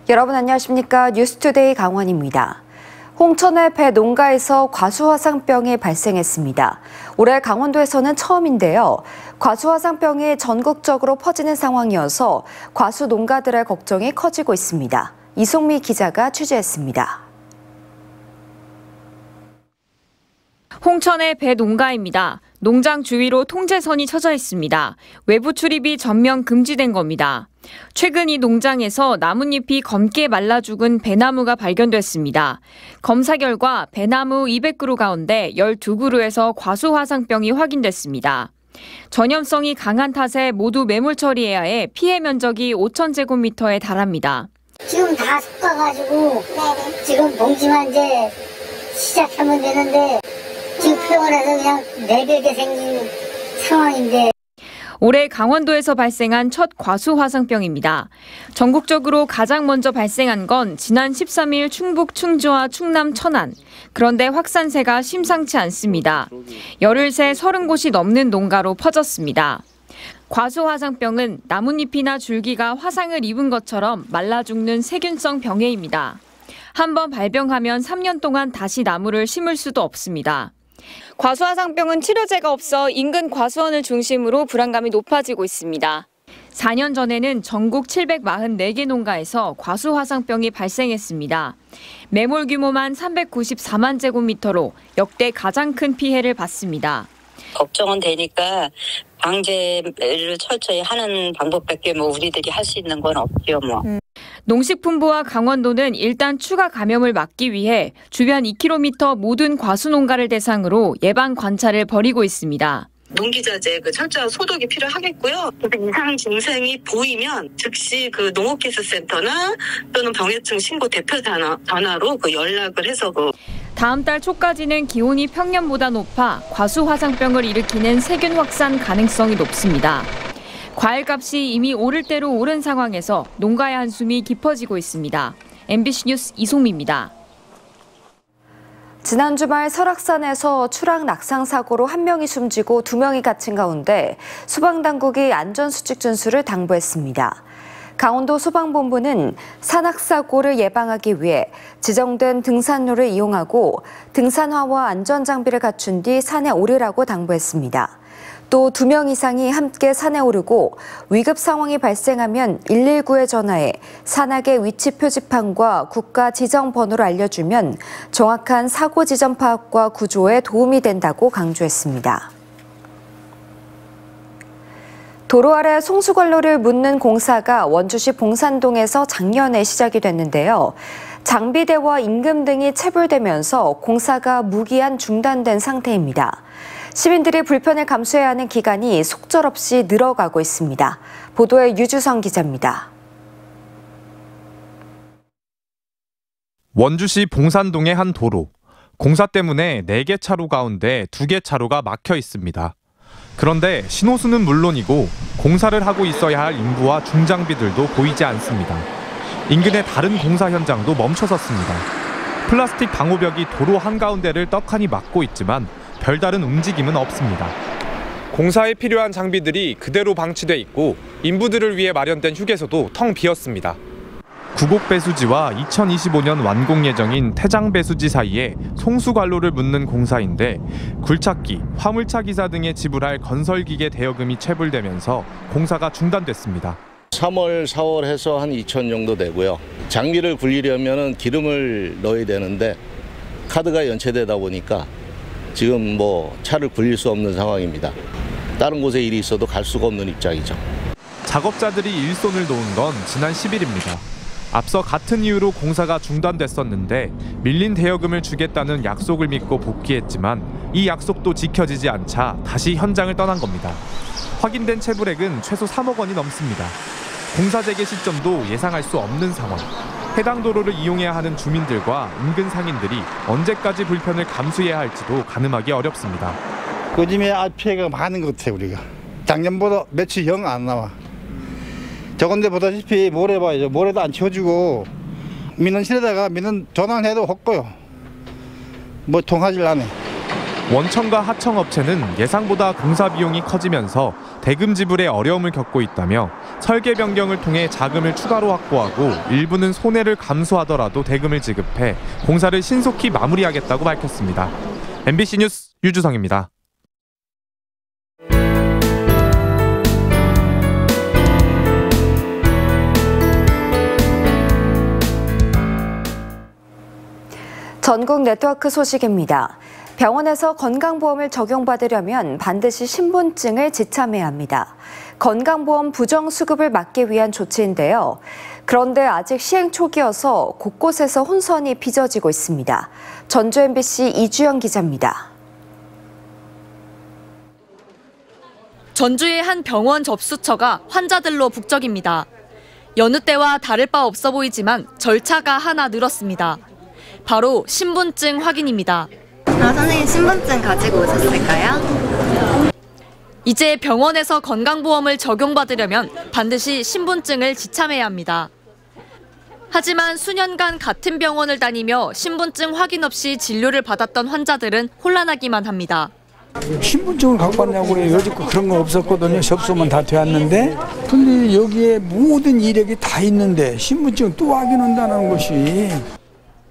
여러분 안녕하십니까? 뉴스투데이 강원입니다. 홍천의 배 농가에서 과수화상병이 발생했습니다. 올해 강원도에서는 처음인데요. 과수화상병이 전국적으로 퍼지는 상황이어서 과수 농가들의 걱정이 커지고 있습니다. 이송미 기자가 취재했습니다. 홍천의 배 농가입니다. 농장 주위로 통제선이 쳐져 있습니다. 외부 출입이 전면 금지된 겁니다. 최근 이 농장에서 나뭇잎이 검게 말라 죽은 배나무가 발견됐습니다. 검사 결과 배나무 200그루 가운데 12그루에서 과수화상병이 확인됐습니다. 전염성이 강한 탓에 모두 매몰 처리해야 해 피해 면적이 5,000제곱미터에 달합니다. 지금 다 섞어가지고 지금 봉지만 이제 시작하면 되는데 지금 표현해서 그냥 내밀게 생긴 상황인데. 올해 강원도에서 발생한 첫 과수화상병입니다. 전국적으로 가장 먼저 발생한 건 지난 13일 충북 충주와 충남 천안. 그런데 확산세가 심상치 않습니다. 열흘 새 30곳이 넘는 농가로 퍼졌습니다. 과수화상병은 나뭇잎이나 줄기가 화상을 입은 것처럼 말라 죽는 세균성 병해입니다. 한번 발병하면 3년 동안 다시 나무를 심을 수도 없습니다. 과수화상병은 치료제가 없어 인근 과수원을 중심으로 불안감이 높아지고 있습니다. 4년 전에는 전국 744개 농가에서 과수화상병이 발생했습니다. 매몰 규모만 394만 제곱미터로 역대 가장 큰 피해를 봤습니다. 걱정은 되니까 방제를 철저히 하는 방법밖에 우리들이 할 수 있는 건 없죠 농식품부와 강원도는 일단 추가 감염을 막기 위해 주변 2km 모든 과수 농가를 대상으로 예방 관찰을 벌이고 있습니다. 농기자재 철저한 소독이 필요하겠고요. 이상 증상이 보이면 즉시 농업기술센터나 또는 병해충 신고 대표 전화로 연락을 해서 다음 달 초까지는 기온이 평년보다 높아 과수화상병을 일으키는 세균 확산 가능성이 높습니다. 과일값이 이미 오를 대로 오른 상황에서 농가의 한숨이 깊어지고 있습니다. MBC 뉴스 이송미입니다. 지난 주말 설악산에서 추락 낙상 사고로 1명이 숨지고 2명이 갇힌 가운데 소방당국이 안전수칙 준수를 당부했습니다. 강원도 소방본부는 산악사고를 예방하기 위해 지정된 등산로를 이용하고 등산화와 안전장비를 갖춘 뒤 산에 오르라고 당부했습니다. 또 2명 이상이 함께 산에 오르고 위급 상황이 발생하면 119에 전화해 산악의 위치 표지판과 국가 지정 번호를 알려주면 정확한 사고 지점 파악과 구조에 도움이 된다고 강조했습니다. 도로 아래 송수관로를 묻는 공사가 원주시 봉산동에서 작년에 시작이 됐는데요. 장비대와 임금 등이 체불되면서 공사가 무기한 중단된 상태입니다. 시민들이 불편을 감수해야 하는 기간이 속절없이 늘어가고 있습니다. 보도에 유주성 기자입니다. 원주시 봉산동의 한 도로. 공사 때문에 4개 차로 가운데 2개 차로가 막혀 있습니다. 그런데 신호수는 물론이고 공사를 하고 있어야 할 인부와 중장비들도 보이지 않습니다. 인근의 다른 공사 현장도 멈춰섰습니다. 플라스틱 방호벽이 도로 한가운데를 떡하니 막고 있지만 별다른 움직임은 없습니다. 공사에 필요한 장비들이 그대로 방치돼 있고 인부들을 위해 마련된 휴게소도 텅 비었습니다. 구곡배수지와 2025년 완공 예정인 태장배수지 사이에 송수관로를 묻는 공사인데 굴착기, 화물차 기사 등에 지불할 건설기계 대여금이 체불되면서 공사가 중단됐습니다. 3월, 4월 해서 한 2천 정도 되고요. 장비를 굴리려면 기름을 넣어야 되는데 카드가 연체되다 보니까 지금 차를 굴릴 수 없는 상황입니다. 다른 곳에 일이 있어도 갈 수가 없는 입장이죠. 작업자들이 일손을 놓은 건 지난 10일입니다. 앞서 같은 이유로 공사가 중단됐었는데 밀린 대여금을 주겠다는 약속을 믿고 복귀했지만 이 약속도 지켜지지 않자 다시 현장을 떠난 겁니다. 확인된 체불액은 최소 3억 원이 넘습니다. 공사 재개 시점도 예상할 수 없는 상황. 해당 도로를 이용해야 하는 주민들과 인근 상인들이 언제까지 불편을 감수해야 할지도 가늠하기 어렵습니다. 요즘에 피해가 많은 것 같아요. 우리가 작년보다 며칠 영 안 나와. 저건데 보다시피 모래 봐야죠. 모래도 안 치워주고 민원실에다가 민원 전화를 해도 없고요. 통하질 않네. 원청과 하청업체는 예상보다 공사 비용이 커지면서 대금 지불에 어려움을 겪고 있다며 설계 변경을 통해 자금을 추가로 확보하고 일부는 손해를 감수하더라도 대금을 지급해 공사를 신속히 마무리하겠다고 밝혔습니다. MBC 뉴스 유주성입니다. 전국 네트워크 소식입니다. 병원에서 건강보험을 적용받으려면 반드시 신분증을 지참해야 합니다. 건강보험 부정수급을 막기 위한 조치인데요. 그런데 아직 시행 초기여서 곳곳에서 혼선이 빚어지고 있습니다. 전주 MBC 이주영 기자입니다. 전주의 한 병원 접수처가 환자들로 북적입니다. 여느 때와 다를 바 없어 보이지만 절차가 하나 늘었습니다. 바로 신분증 확인입니다. 선생님 신분증 가지고 오셨을까요? 이제 병원에서 건강보험을 적용받으려면 반드시 신분증을 지참해야 합니다. 하지만 수년간 같은 병원을 다니며 신분증 확인 없이 진료를 받았던 환자들은 혼란하기만 합니다. 신분증을 갖고 왔냐고 그래요. 여지껏 그런 거 없었거든요. 접수만 다 되었는데. 근데 여기에 모든 이력이 다 있는데 신분증 또 확인한다는 것이.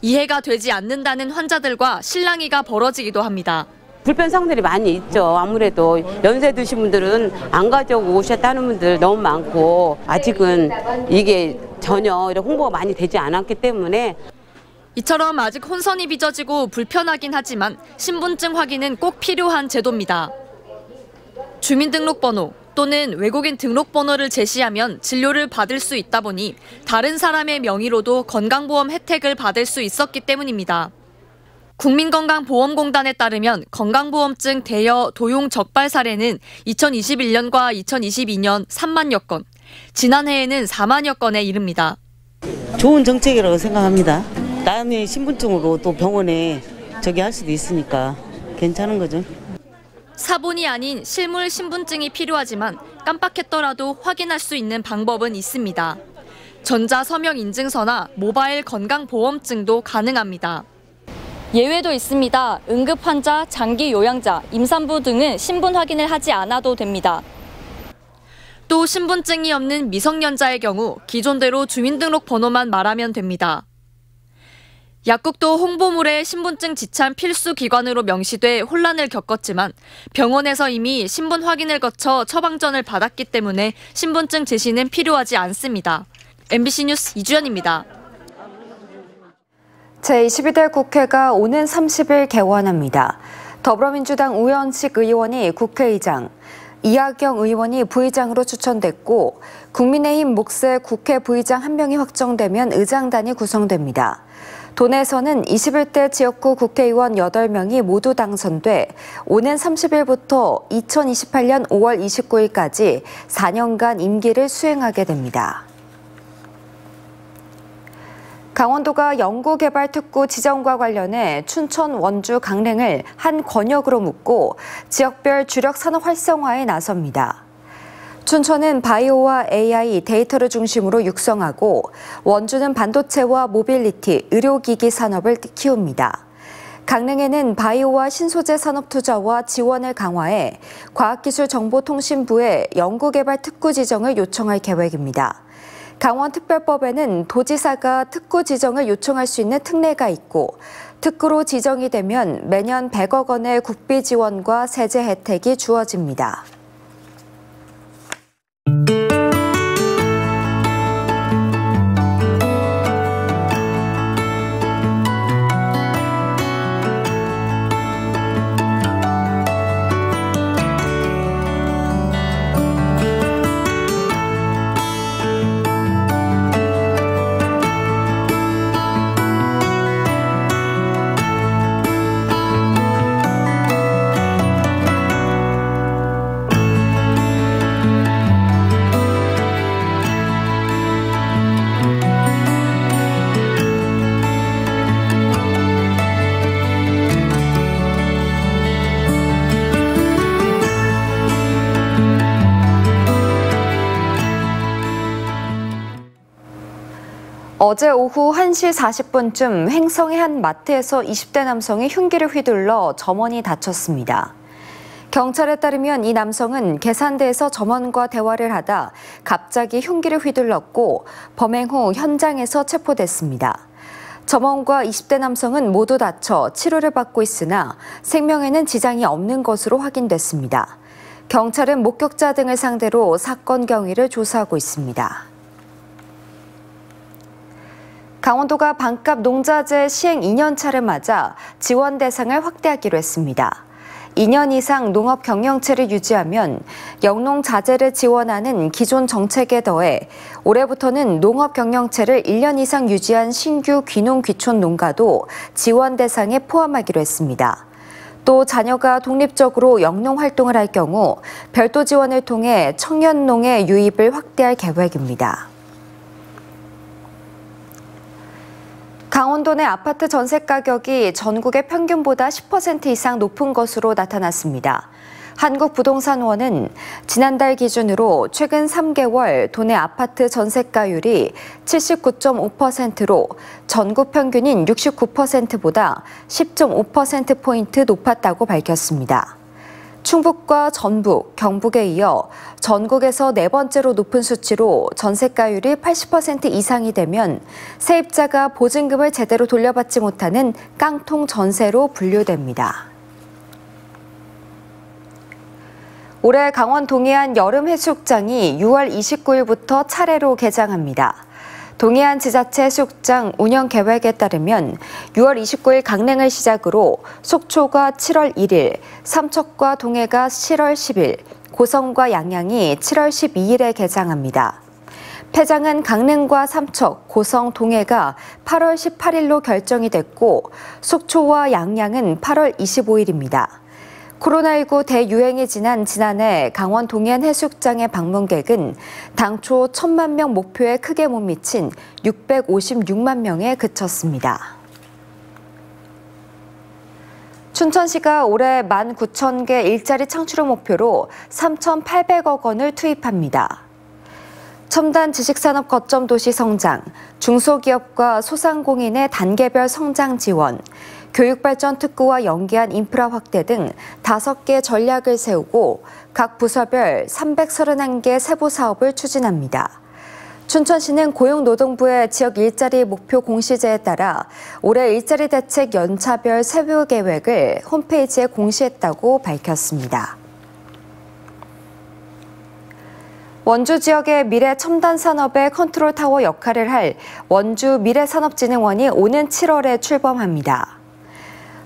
이해가 되지 않는다는 환자들과 실랑이가 벌어지기도 합니다. 불편성들이 많이 있죠. 아무래도 연세 드신 분들은 안 가져오고 오셨다는 분들 너무 많고 아직은 이게 전혀 이런 홍보가 많이 되지 않았기 때문에 이처럼 아직 혼선이 빚어지고 불편하긴 하지만 신분증 확인은 꼭 필요한 제도입니다. 주민등록번호 또는 외국인 등록번호를 제시하면 진료를 받을 수 있다 보니 다른 사람의 명의로도 건강보험 혜택을 받을 수 있었기 때문입니다. 국민건강보험공단에 따르면 건강보험증 대여 도용 적발 사례는 2021년과 2022년 3만여 건, 지난해에는 4만여 건에 이릅니다. 좋은 정책이라고 생각합니다. 남의 신분증으로 또 병원에 할 수도 있으니까 괜찮은 거죠. 사본이 아닌 실물 신분증이 필요하지만 깜빡했더라도 확인할 수 있는 방법은 있습니다. 전자서명인증서나 모바일 건강보험증도 가능합니다. 예외도 있습니다. 응급환자, 장기요양자, 임산부 등은 신분 확인을 하지 않아도 됩니다. 또 신분증이 없는 미성년자의 경우 기존대로 주민등록번호만 말하면 됩니다. 약국도 홍보물에 신분증 지참 필수 기관으로 명시돼 혼란을 겪었지만 병원에서 이미 신분 확인을 거쳐 처방전을 받았기 때문에 신분증 제시는 필요하지 않습니다. MBC 뉴스 이주연입니다. 제22대 국회가 오는 30일 개원합니다. 더불어민주당 우현식 의원이 국회의장, 이하경 의원이 부의장으로 추천됐고 국민의힘 몫의 국회 부의장 1명이 확정되면 의장단이 구성됩니다. 도내에서는 21대 지역구 국회의원 8명이 모두 당선돼 오는 30일부터 2028년 5월 29일까지 4년간 임기를 수행하게 됩니다. 강원도가 연구개발특구 지정과 관련해 춘천, 원주, 강릉을 한 권역으로 묶고 지역별 주력 산업 활성화에 나섭니다. 춘천은 바이오와 AI, 데이터를 중심으로 육성하고 원주는 반도체와 모빌리티, 의료기기 산업을 키웁니다. 강릉에는 바이오와 신소재 산업 투자와 지원을 강화해 과학기술정보통신부에 연구개발 특구 지정을 요청할 계획입니다. 강원특별법에는 도지사가 특구 지정을 요청할 수 있는 특례가 있고 특구로 지정이 되면 매년 100억 원의 국비 지원과 세제 혜택이 주어집니다. 어제 오후 1시 40분쯤 횡성의 한 마트에서 20대 남성이 흉기를 휘둘러 점원이 다쳤습니다. 경찰에 따르면 이 남성은 계산대에서 점원과 대화를 하다 갑자기 흉기를 휘둘렀고 범행 후 현장에서 체포됐습니다. 점원과 20대 남성은 모두 다쳐 치료를 받고 있으나 생명에는 지장이 없는 것으로 확인됐습니다. 경찰은 목격자 등을 상대로 사건 경위를 조사하고 있습니다. 강원도가 반값 농자재 시행 2년차를 맞아 지원 대상을 확대하기로 했습니다. 2년 이상 농업 경영체를 유지하면 영농 자재를 지원하는 기존 정책에 더해 올해부터는 농업 경영체를 1년 이상 유지한 신규 귀농 귀촌 농가도 지원 대상에 포함하기로 했습니다. 또 자녀가 독립적으로 영농 활동을 할 경우 별도 지원을 통해 청년농의 유입을 확대할 계획입니다. 강원도 내 아파트 전세 가격이 전국의 평균보다 10% 이상 높은 것으로 나타났습니다. 한국부동산원은 지난달 기준으로 최근 3개월 도내 아파트 전세가율이 79.5%로 전국 평균인 69%보다 10.5%포인트 높았다고 밝혔습니다. 충북과 전북, 경북에 이어 전국에서 네 번째로 높은 수치로 전세가율이 80% 이상이 되면 세입자가 보증금을 제대로 돌려받지 못하는 깡통 전세로 분류됩니다. 올해 강원 동해안 여름 해수욕장이 6월 29일부터 차례로 개장합니다. 동해안 지자체 해수욕장 운영 계획에 따르면 6월 29일 강릉을 시작으로 속초가 7월 1일, 삼척과 동해가 7월 10일, 고성과 양양이 7월 12일에 개장합니다. 폐장은 강릉과 삼척, 고성, 동해가 8월 18일로 결정이 됐고 속초와 양양은 8월 25일입니다. 코로나19 대유행이 지난 지난해 강원 동해안 해수욕장의 방문객은 당초 1,000만 명 목표에 크게 못 미친 656만 명에 그쳤습니다. 춘천시가 올해 19,000개 일자리 창출을 목표로 3,800억 원을 투입합니다. 첨단 지식산업 거점 도시 성장, 중소기업과 소상공인의 단계별 성장 지원, 교육발전 특구와 연계한 인프라 확대 등 5개 전략을 세우고 각 부서별 331개 세부 사업을 추진합니다. 춘천시는 고용노동부의 지역 일자리 목표 공시제에 따라 올해 일자리 대책 연차별 세부 계획을 홈페이지에 공시했다고 밝혔습니다. 원주 지역의 미래 첨단 산업의 컨트롤 타워 역할을 할 원주 미래산업진흥원이 오는 7월에 출범합니다.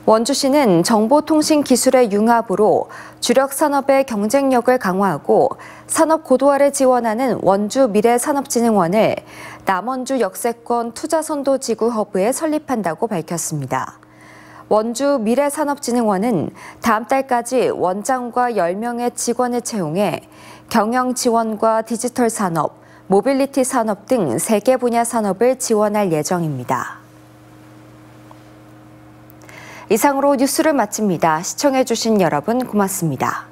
원주시는 정보통신기술의 융합으로 주력 산업의 경쟁력을 강화하고 산업 고도화를 지원하는 원주 미래산업진흥원을 남원주 역세권 투자선도지구 허브에 설립한다고 밝혔습니다. 원주 미래산업진흥원은 다음 달까지 원장과 10명의 직원을 채용해 경영 지원과 디지털 산업, 모빌리티 산업 등 3개 분야 산업을 지원할 예정입니다. 이상으로 뉴스를 마칩니다. 시청해주신 여러분 고맙습니다.